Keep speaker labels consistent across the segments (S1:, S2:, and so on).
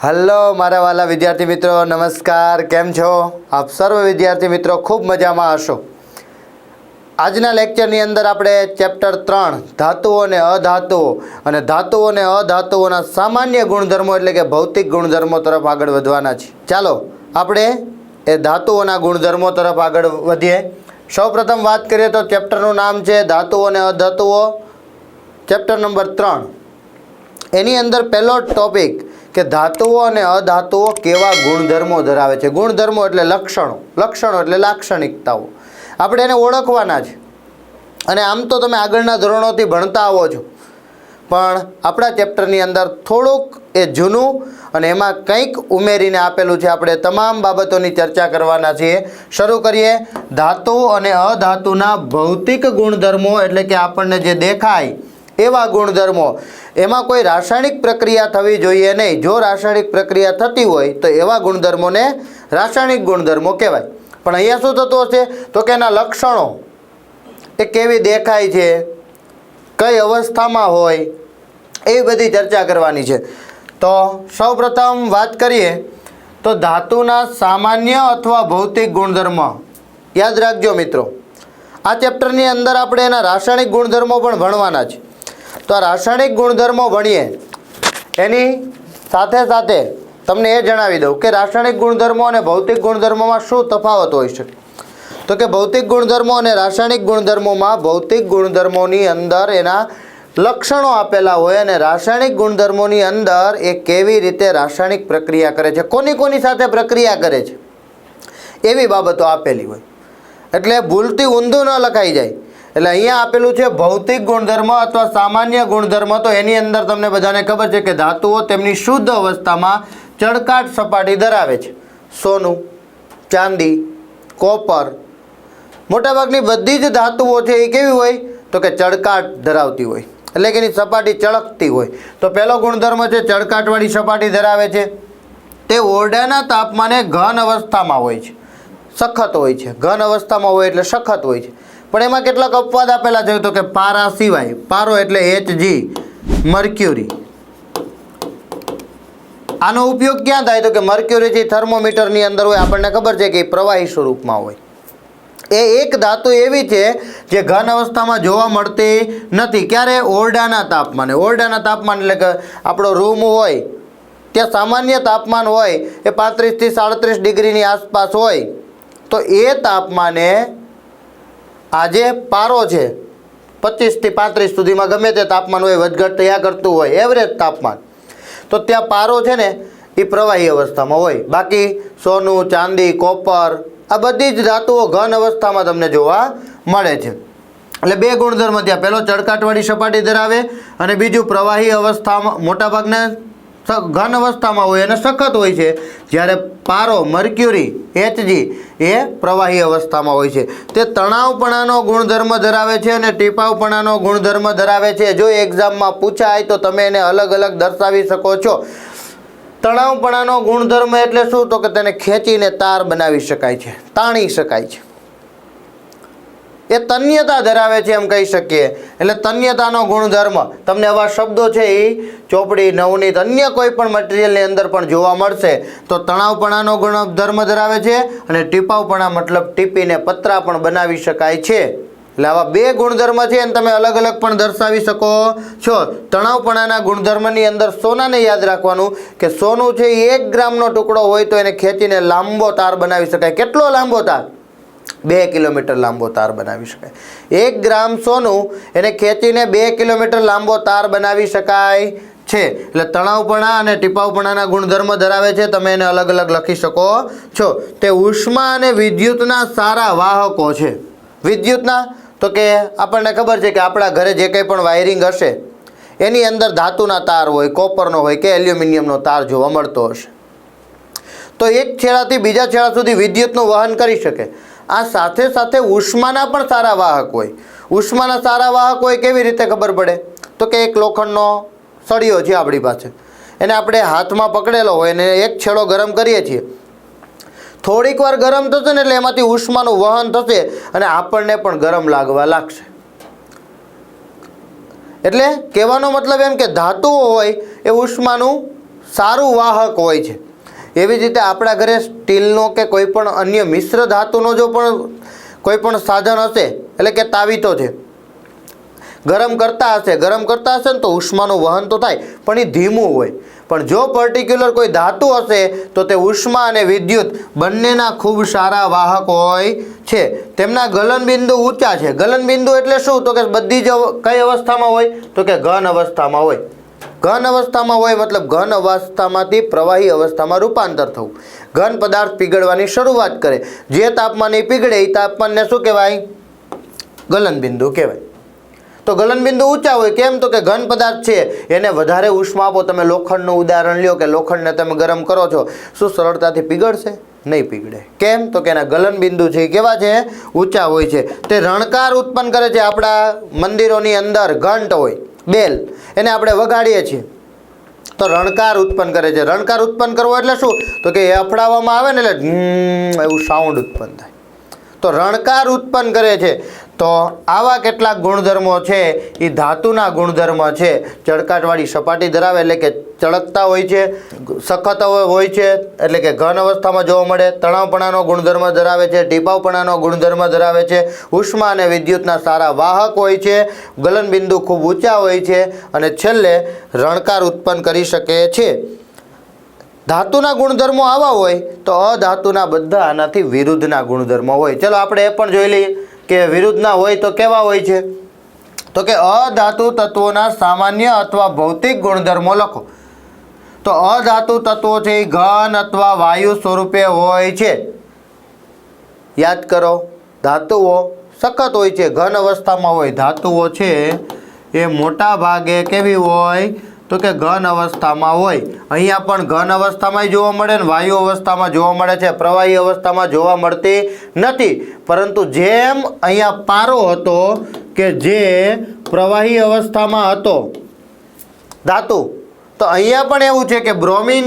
S1: Hello મારા વાલા વિદ્યાર્થી મિત્રો, નમસ્કાર. કેમ છો આપ સર્વ વિદ્યાર્થી મિત્રો? ખૂબ મજામાં હશો. આજના લેક્ચરની અંદર આપણે ચેપ્ટર 3 ધાતુઓ અને અધાતુઓ અને ધાતુઓ અને અધાતુઓના સામાન્ય ગુણધર્મો એટલે કે ભૌતિક ગુણધર્મો તરફ આગળ વધવાના છે. ચાલો આપણે એ ધાતુઓના ગુણધર્મો તરફ આગળ વધીએ. સૌપ્રથમ વાત કરીએ તો ચેપ્ટરનું નામ છે ધાતુઓ અને અધાતુઓ, ચેપ્ટર નંબર 3. એની અંદર પહેલો ટોપિક કે ધાતુઓ અને અધાતુઓ કેવા ગુણધર્મો ધરાવે છે. ગુણધર્મો એટલે લક્ષણો, લક્ષણો એટલે લાક્ષણિકતાઓ. આપણે એને ઓળખવાના છે. અને આમ તો તમે આગળના ધોરણોથી ભણતા આવો છો, પણ આપણા ચેપ્ટરની અંદર થોડુંક એ જૂનું અને એમાં કંઈક ઉમેરીને આપેલું છે. આપણે તમામ બાબતોની ચર્ચા કરવાના છીએ. શરૂ કરીએ. ધાતુ અને અધાતુના ભૌતિક ગુણધર્મો એટલે કે આપણને જે દેખાય એવા ગુણધર્મો. એમાં કોઈ રાસાયણિક પ્રક્રિયા થવી જોઈએ નહીં. જો રાસાયણિક પ્રક્રિયા થતી હોય તો એવા ગુણધર્મોને રાસાયણિક ગુણધર્મો કહેવાય. પણ અહીંયા શું થતું હશે તો કે એના લક્ષણો, એ કેવી દેખાય છે, કઈ અવસ્થામાં હોય, એવી બધી ચર્ચા કરવાની છે. તો સૌપ્રથમ વાત કરીએ તો ધાતુના સામાન્ય અથવા ભૌતિક ગુણધર્મો. યાદ રાખજો મિત્રો, આ ચેપ્ટરની અંદર આપણે એના રાસાયણિક ગુણધર્મો પણ ભણવાના છે. તો આ રાસાયણિક ગુણધર્મો ભણીએ એની સાથે સાથે તમને એ જણાવી દઉં કે રાસાયણિક ગુણધર્મો અને ભૌતિક ગુણધર્મોમાં શું તફાવત હોઈ શકે. તો કે ભૌતિક ગુણધર્મો અને રાસાયણિક ગુણધર્મોમાં ભૌતિક ગુણધર્મોની અંદર એના લક્ષણો આપેલા હોય અને રાસાયણિક ગુણધર્મોની અંદર એ કેવી રીતે રાસાયણિક પ્રક્રિયા કરે છે, કોની કોની સાથે પ્રક્રિયા કરે છે, એવી બાબતો આપેલી હોય. એટલે ભૂલથી ઊંધું ન લખાઈ જાય. એટલે અહીંયા આપેલું છે ભૌતિક ગુણધર્મ અથવા સામાન્ય ગુણધર્મ. તો એની અંદર તમને બધાને ખબર છે કે ધાતુઓ તેમની શુદ્ધ અવસ્થામાં ચળકાટ સપાટી ધરાવે છે. સોનું, ચાંદી, કોપર, મોટાભાગની બધી જ ધાતુઓ છે એ કેવી હોય તો કે ચળકાટ ધરાવતી હોય, એટલે કે એની સપાટી ચળકતી હોય. તો પહેલો ગુણધર્મ છે ચળકાટવાળી સપાટી ધરાવે છે. તે ઓરડાના તાપમાને ઘન અવસ્થામાં હોય છે, સખત હોય છે. ઘન અવસ્થામાં હોય એટલે સખત હોય છે. પણ એમાં કેટલાક અપવાદ આપેલા છે. તો કે પારા સિવાય. પારો એટલે Hg, મર્ક્યુરી. આનો ઉપયોગ ક્યાં થાય તો કે મર્ક્યુરી જે થર્મોમીટરની અંદર હોય, આપણને ખબર છે કે પ્રવાહી સ્વરૂપમાં હોય. એ એક ધાતુ એવી છે જે ઘન અવસ્થામાં જોવા મળતી નથી. ક્યારે? ઓરડાના તાપમાને. ઓરડાના તાપમાન એટલે કે આપણો રૂમ હોય ત્યાં સામાન્ય તાપમાન હોય એ 35 થી 37 ડિગ્રીની આસપાસ હોય. તો એ તાપમાને આજે પારો છે 25 થી 35 સુધીમાં ગમે તે તાપમાન હોય, વધઘટ થયા કરતું હોય, એવરેજ તાપમાન. તો ત્યાં પારો છે ને એ પ્રવાહી અવસ્થામાં હોય. બાકી સોનું, ચાંદી, કોપર આ બધી જ ધાતુઓ ઘન અવસ્થામાં તમને જોવા મળે છે. એટલે બે ગુણધર્મ ત્યાં. પહેલો ચળકાટવાળી સપાટી ધરાવે અને બીજું પ્રવાહી અવસ્થામાં, મોટાભાગના ઘન અવસ્થામાં હોય અને સખત હોય છે. જ્યારે પારો મર્ક્યુરી Hg એ પ્રવાહી અવસ્થામાં હોય છે. તે તણાવપણાનો ગુણધર્મ ધરાવે છે અને ટીપાવપણાનો ગુણધર્મ ધરાવે છે. જો એક્ઝામમાં પૂછાય તો તમે એને અલગ અલગ દર્શાવી શકો છો. તણાવપણાનો ગુણધર્મ એટલે શું તો કે તેને ખેંચીને તાર બનાવી શકાય છે, તાણી શકાય છે. એ તન્યતા ધરાવે છે એમ કહી શકીએ. એટલે તન્યતાનો ગુણધર્મ તમને આવા શબ્દો છે એ ચોપડી, નવનીત, અન્ય કોઈ પણ મટીરિયલની અંદર પણ જોવા મળશે. તો તણાવપણાનો ગુણધર્મ ધરાવે છે અને ટીપાવપણા મતલબ ટીપીને પતરા પણ બનાવી શકાય છે. એટલે આવા બે ગુણધર્મ છે અને તમે અલગ અલગ પણ દર્શાવી શકો છો. તણાવપણાના ગુણધર્મની અંદર સોનાને યાદ રાખવાનું કે સોનું છે એ 1 ગ્રામનો ટુકડો હોય તો એને ખેંચીને લાંબો તાર બનાવી શકાય. કેટલો લાંબો તાર? 2 કિલોમીટર લાંબો તાર બનાવી શકાય. 1 ગ્રામ સોનું એને ખેંચીને 2 કિલોમીટર લાંબો તાર બનાવી શકાય છે. એટલે તણાવપણા અને ટીપાવપણાના ગુણધર્મ ધરાવે છે. તમે એને અલગ અલગ લખી શકો છો. તે ઉષ્મા અને વિદ્યુતના સારા વાહકો છે. વિદ્યુતના તો કે આપણને ખબર છે કે આપણા ઘરે જે કંઈ પણ વાયરિંગ હશે એની અંદર ધાતુના તાર હોય, કોપરનો હોય કે એલ્યુમિનિયમનો તાર જોવા મળતો હશે. તો એક છેડાથી બીજા છેડા સુધી વિદ્યુતનું વહન કરી શકે. આ સાથે સાથે ઉષ્માના પણ સારા વાહક હોય. ઉષ્માના સારા વાહક હોય કેવી રીતે ખબર પડે તો કે એક લોખંડનો સળિયો છે આપણી પાસે, એને આપણે હાથમાં પકડેલો હોય અને એક છેડો ગરમ કરીએ છીએ. થોડીક વાર ગરમ થશે ને એટલે એમાંથી ઉષ્માનું વહન થશે અને આપણને પણ ગરમ લાગવા લાગશે. એટલે કહેવાનો મતલબ એમ કે ધાતુઓ હોય એ ઉષ્માનું સારું વાહક હોય છે. એવી જ રીતે આપણા ઘરે સ્ટીલનો કે કોઈ પણ અન્ય મિશ્ર ધાતુનો જો પણ કોઈ પણ સાધન હશે, એટલે કે તાવીતો છે, ગરમ કરતા હશે ને તો ઉષ્માનું વહન તો થાય, પણ એ ધીમું હોય. પણ જો પર્ટિક્યુલર કોઈ ધાતુ હશે તો તે ઉષ્મા અને વિદ્યુત બંનેના ખૂબ સારા વાહક હોય છે. તેમના ગલનબિંદુ ઊંચા છે. ગલનબિંદુ એટલે શું? તો કે બધી જ કઈ અવસ્થામાં હોય? તો કે ઘન અવસ્થામાં હોય. ઘન અવસ્થામાં હોય મતલબ ઘન અવસ્થામાંથી પ્રવાહી અવસ્થામાં રૂપાંતર થવું. ઘન પદાર્થ પીગળવાની શરૂઆત કરે. જે તાપમાને પીગળે એ તાપમાનને શું કહેવાય? ગલનબિંદુ કહેવાય. તો ગલનબિંદુ ઊંચા હોય. કેમ? તો કે ઘન પદાર્થ છે એને વધારે ઉષ્મા આપો. તમે લોખંડનું ઉદાહરણ લ્યો કે લોખંડને તમે ગરમ કરો છો, શું સરળતાથી પીગળશે? નહીં પીગળે. કેમ? તો કે એના ગલનબિંદુ છે એ કેવા છે? ઊંચા હોય છે. તે રણકાર ઉત્પન્ન કરે છે. આપણા મંદિરોની અંદર ઘંટ હોય, બેલ, એને આપણે વગાડીએ છીએ તો રણકાર ઉત્પન્ન કરે છે. રણકાર ઉત્પન્ન કરવો એટલે શું? તો કે એ અફડાવવામાં આવે ને એટલે એવું સાઉન્ડ ઉત્પન્ન થાય, તો રણકાર ઉત્પન્ન કરે છે. તો આવા કેટલાક ગુણધર્મો છે એ ધાતુના ગુણધર્મ છે. ચળકાટવાળી સપાટી ધરાવે એટલે કે ચળકતા હોય છે, સખત હોય છે એટલે કે ઘન અવસ્થામાં જોવા મળે, તણાવપણાનો ગુણધર્મ ધરાવે છે, ટીપાવપણાનો ગુણધર્મ ધરાવે છે, ઉષ્મા અને વિદ્યુતના સારા વાહક હોય છે, ગલનબિંદુ ખૂબ ઊંચા હોય છે અને છેલ્લે રણકાર ઉત્પન્ન કરી શકે છે. ધાતુના ગુણધર્મો આવા હોય તો અધાતુના બધા આનાથી વિરુદ્ધના ગુણધર્મો હોય. ચલો આપણે એ પણ જોઈ લઈએ કે વિરુદ્ધના હોય તો કેવા હોય છે. તો કે અધાતુ તત્વોના સામાન્ય અથવા ભૌતિક ગુણધર્મો લખો. તો અધાતુ તત્વો છે એ ઘન અથવા વાયુ સ્વરૂપે હોય છે. યાદ કરો, ધાતુઓ સખત હોય છે, ઘન અવસ્થામાં હોય. ધાતુઓ છે એ મોટા ભાગે કેવી હોય? તો કે ઘન અવસ્થામાં હોય. અહીંયા પણ ઘન અવસ્થામાં જોવા મળે ને વાયુ અવસ્થામાં જોવા મળે છે, પ્રવાહી અવસ્થામાં જોવા મળતી નથી. પરંતુ જેમ અહીંયા પારો હતો કે જે પ્રવાહી અવસ્થામાં હતો ધાતુ, તો અહીંયા પણ એવું છે કે બ્રોમિન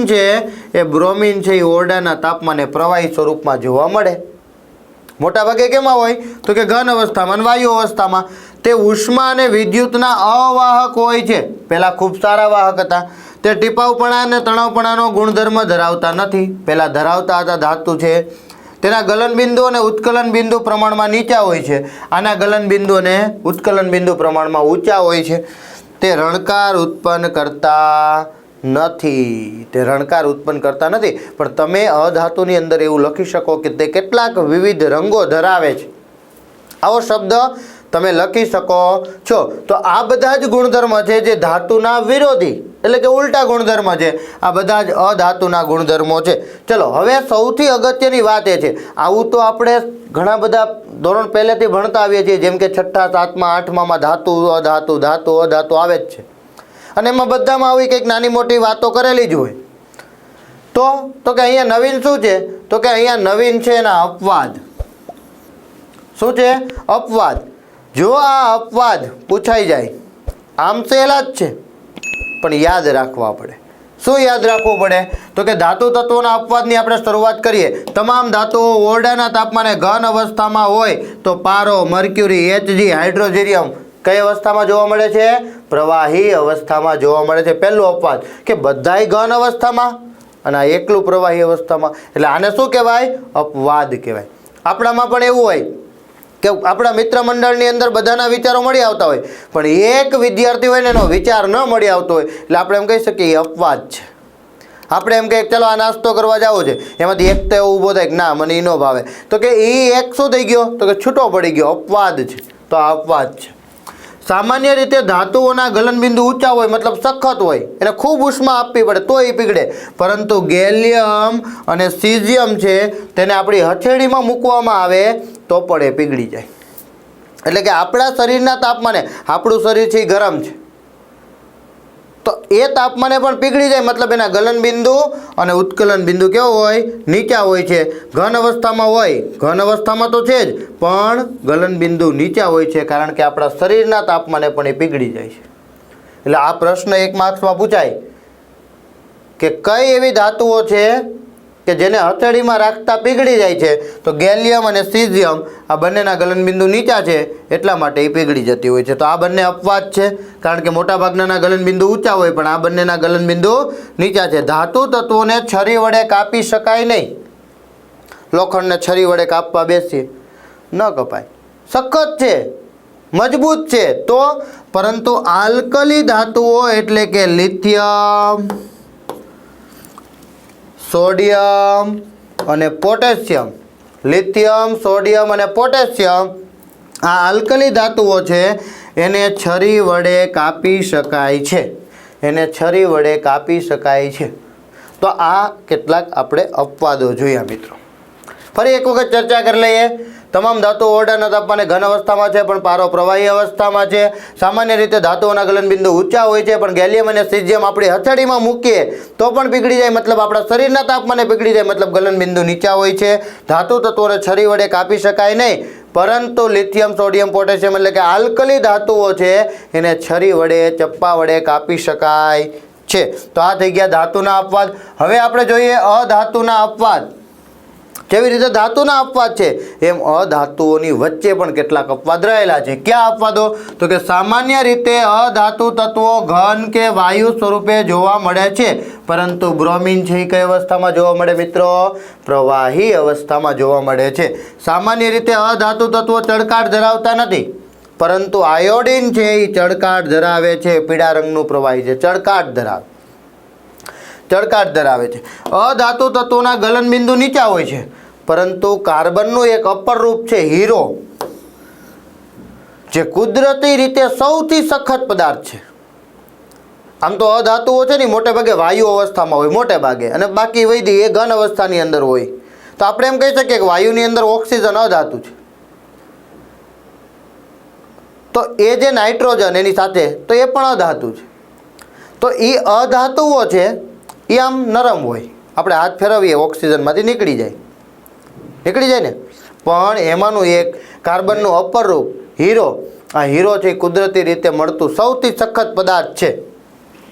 S1: છે એ ઓરડાના તાપમાને પ્રવાહી સ્વરૂપમાં જોવા મળે. મોટા ભાગે કેમાં હોય? તો કે ઘન અવસ્થામાં અને વાયુ અવસ્થામાં. તે ઉષ્મા અને વિદ્યુતના અવાહક હોય છે. પહેલાં ખૂબ સારા વાહક હતા. તે ટીપાવપણા અને તણાવપણાનો ગુણધર્મ ધરાવતા નથી. પહેલાં ધરાવતા હતા. ધાતુ છે તેના ગલનબિંદુ અને ઉત્કલન બિંદુ પ્રમાણમાં નીચા હોય છે. આના ગલનબિંદુ અને ઉત્કલન બિંદુ પ્રમાણમાં ઊંચા હોય છે. તે રણકાર ઉત્પન્ન કરતા નથી. પણ તમે અધાતુની અંદર એવું લખી શકો કે તે કેટલાક વિવિધ રંગો ધરાવે છે. આવો શબ્દ તમે લખી શકો છો. તો આ બધા જ ગુણધર્મ છે જે ધાતુના વિરોધી એટલે કે ઉલટા ગુણધર્મ છે. આ બધા જ અધાતુના ગુણધર્મો છે. ચલો હવે સૌથી અગત્યની વાત એ છે, આવું તો આપણે ઘણા બધા ધોરણ પહેલેથી ભણતા આવીએ છીએ, જેમ કે 6ઠ્ઠા 7મા 8મામાં ધાતુ અધાતુ આવે જ છે. અને એમાં બધામાં આવી કંઈક નાની મોટી વાતો કરેલી જ હોય. તો કે અહીંયા નવીન શું છે? તો કે અહીંયા નવીન છે એના અપવાદ. શું છે? અપવાદ. જો આ અપવાદ પૂછાઈ જાય, આમ સહેલા જ છે પણ યાદ રાખવા પડે. શું યાદ રાખવું પડે? તો કે ધાતુ તત્વોના અપવાદની આપણે શરૂઆત કરીએ. તમામ ધાતુઓ ઓરડાના તાપમાને ઘન અવસ્થામાં હોય તો પારો, મર્ક્યુરી, Hg, હાઇડ્રોજેરિયમ કઈ અવસ્થામાં જોવા મળે છે? પ્રવાહી અવસ્થામાં જોવા મળે છે. પહેલું અપવાદ કે બધાય ઘન અવસ્થામાં અને આ એકલું પ્રવાહી અવસ્થામાં. એટલે આને શું કહેવાય? અપવાદ કહેવાય. આપણામાં પણ એવું હોય કે આપણા મિત્ર મંડળની અંદર બધાના વિચારો મળી આવતા હોય, પણ એક વિદ્યાર્થી હોય ને એનો વિચાર ન મળી આવતો હોય એટલે આપણે એમ કહી શકીએ એ અપવાદ છે. આપણે એમ કહીએ ચલો આ નાસ્તો કરવા જવો છે, એમાંથી એક તો એવું ઊભો થાય કે ના મને એ ન ભાવે, તો કે એ એક શું થઈ ગયો? તો કે છૂટો પડી ગયો, અપવાદ છે. તો આ અપવાદ છે. સામાન્ય રીતે ધાતુઓના ગલનબિંદુ ઊંચા હોય મતલબ સખત હોય, એને ખૂબ ઉષ્મા આપવી પડે તો એ પીગળે. પરંતુ ગેલિયમ અને સીઝિયમ છે તેને આપણી હથેળીમાં મૂકવામાં આવે તો પણ એ પીગળી જાય. એટલે કે આપણા શરીરના તાપમાને, આપણું શરીર છે એ ગરમ છે, તો એ તાપમાને પણ પીગળી જાય. મતલબ એના ગલનબિંદુ અને ઉત્કલન બિંદુ કેવો હોય? નીચા હોય છે. ઘન અવસ્થામાં હોય, ઘન અવસ્થામાં તો છે જ, પણ ગલનબિંદુ નીચા હોય છે કારણ કે આપણા શરીરના તાપમાને પણ એ પીગળી જાય છે. એટલે આ પ્રશ્ન 1 માર્ક્સમાં પૂછાય કે કઈ એવી ધાતુઓ છે કે જેને હથેળીમાં રાખતા પીગળી જાય છે, તો ગેલિયમ અને સીઝિયમ આ બંનેના ગલનબિંદુ નીચા છે એટલા માટે એ પીગળી જતી હોય છે. તો આ બંને અપવાદ છે, કારણ કે મોટાભાગના ગલનબિંદુ ઊંચા હોય પણ આ બંનેના ગલનબિંદુ નીચા છે. ધાતુ તત્વોને છરી વડે કાપી શકાય નહીં. લોખંડને છરી વડે કાપવા બેસીએ ન કપાય, સખત છે, મજબૂત છે. તો પરંતુ આલ્કલી ધાતુઓ એટલે કે લિથિયમ, સોડિયમ અને પોટેશિયમ, લિથિયમ, સોડિયમ અને પોટેશિયમ આ આલ્કલી ધાતુઓ છે, એને છરી વડે કાપી શકાય છે, એને છરી વડે કાપી શકાય છે. તો આ કેટલાક આપણે અપવાદો જોયા મિત્રો. ફરી એક વખત ચર્ચા કરી લઈએ. તમામ ધાતુઓ ઓરડાના તાપમાને ઘન અવસ્થામાં છે પણ પારો પ્રવાહી અવસ્થામાં છે. સામાન્ય રીતે ધાતુઓના ગલનબિંદુ ઊંચા હોય છે, પણ ગેલિયમ અને સીઝિયમ આપણી હથેળીમાં મૂકીએ તો પણ પીગળી જાય, મતલબ આપણા શરીરના તાપમાને પીગળી જાય, મતલબ ગલનબિંદુ નીચા હોય છે. ધાતુ તત્વોને છરી વડે કાપી શકાય નહીં, પરંતુ લિથિયમ, સોડિયમ, પોટેશિયમ એટલે કે આલ્કલી ધાતુઓ છે એને છરી વડે, ચપ્પા વડે કાપી શકાય છે. તો આ થઈ ગયા ધાતુના અપવાદ. હવે આપણે જોઈએ અધાતુના અપવાદ. કેવી રીતે ધાતુના અપવાદ છે એમ અધાતુઓની વચ્ચે પણ કેટલાક અપવાદ રહેલા છે. ક્યાં અપવાદો? તો કે સામાન્ય રીતે અધાતુ તત્વો ઘન કે વાયુ સ્વરૂપે જોવા મળે છે, પરંતુ બ્રોમિન છે એ કઈ અવસ્થામાં જોવા મળે મિત્રો? પ્રવાહી અવસ્થામાં જોવા મળે છે. સામાન્ય રીતે અધાતુ તત્વો ચળકાટ ધરાવતા નથી, પરંતુ આયોડિન છે એ ચળકાટ ધરાવે છે. પીળા રંગનું પ્રવાહી છે, ચળકાટ ધરાવે છે. અધાતુ તત્વોના ગલનબિંદુ નીચા હોય છે, પરંતુ કાર્બનનું એક અપર રૂપ છે હીરો, જે કુદરતી રીતે સૌથી સખત પદાર્થ છે. આમ તો અધાતુઓ છે ને મોટે ભાગે વાયુ અવસ્થામાં હોય, મોટે ભાગે, અને બાકી વૈધી એ ઘન અવસ્થાની અંદર હોય. તો આપણે એમ કહી શકીએ કે વાયુની અંદર ઓક્સિજન અધાતુ છે. તો એ જે નાઇટ્રોજન એની સાથે, તો એ પણ અધાતુ છે. તો એ અધાતુઓ છે એ આમ નરમ હોય, આપણે હાથ ફેરવીએ ઓક્સિજનમાંથી નીકળી જાય ને. પણ એમાંનું એક કાર્બનનું અપર રૂપ હીરો, આ હીરો છે કુદરતી રીતે મળતું સૌથી સખત પદાર્થ છે,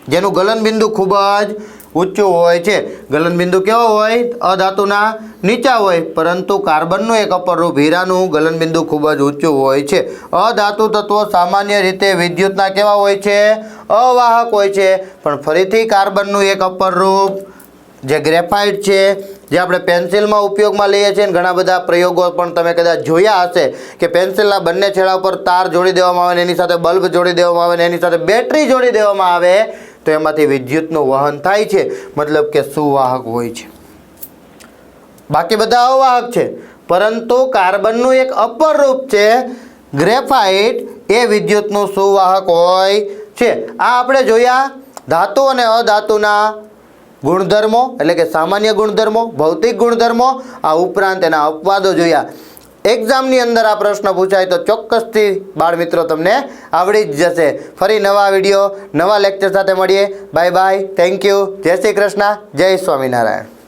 S1: જેનું ગલનબિંદુ ખૂબ જ ઊંચું હોય છે. ગલનબિંદુ કેવો હોય? અધાતુના નીચા હોય, પરંતુ કાર્બનનું એક અપર રૂપ હીરાનું ગલનબિંદુ ખૂબ જ ઊંચું હોય છે. અધાતુ તત્વો સામાન્ય રીતે વિદ્યુતના કેવા હોય છે? અવાહક હોય છે. પણ ફરીથી કાર્બનનું એક અપર રૂપ જે ગ્રેફાઇટ છે, જે આપણે પેન્સિલમાં ઉપયોગમાં લઈએ છીએ, અને ઘણા બધા પ્રયોગો પણ તમે કદાચ જોયા હશે કે પેન્સિલના બંને છેડા ઉપર તાર જોડી દેવામાં આવે ને એની સાથે બલ્બ જોડી દેવામાં આવે ને એની સાથે બેટરી જોડી દેવામાં આવે તો એમાંથી વિદ્યુતનું વહન થાય છે, મતલબ કે સુવાહક હોય છે. બાકી બધા અવાહક છે, પરંતુ કાર્બનનું એક અપર રૂપ છે ગ્રેફાઇટ, એ વિદ્યુતનું સુવાહક હોય છે. આ આપણે જોયા ધાતુ અને અધાતુના ગુણધર્મો, એટલે કે સામાન્ય ગુણધર્મો, ભૌતિક ગુણધર્મો. આ ઉપરાંત એના અપવાદો જોયા. એક્ઝામની અંદર આ પ્રશ્ન પૂછાય તો ચોક્કસથી બાળ મિત્રો તમને આવડી જ જશે. ફરી નવા વિડીયો, નવા લેક્ચર સાથે મળીએ. બાય બાય, થેન્ક યુ, જય શ્રી કૃષ્ણ, જય સ્વામિનારાયણ.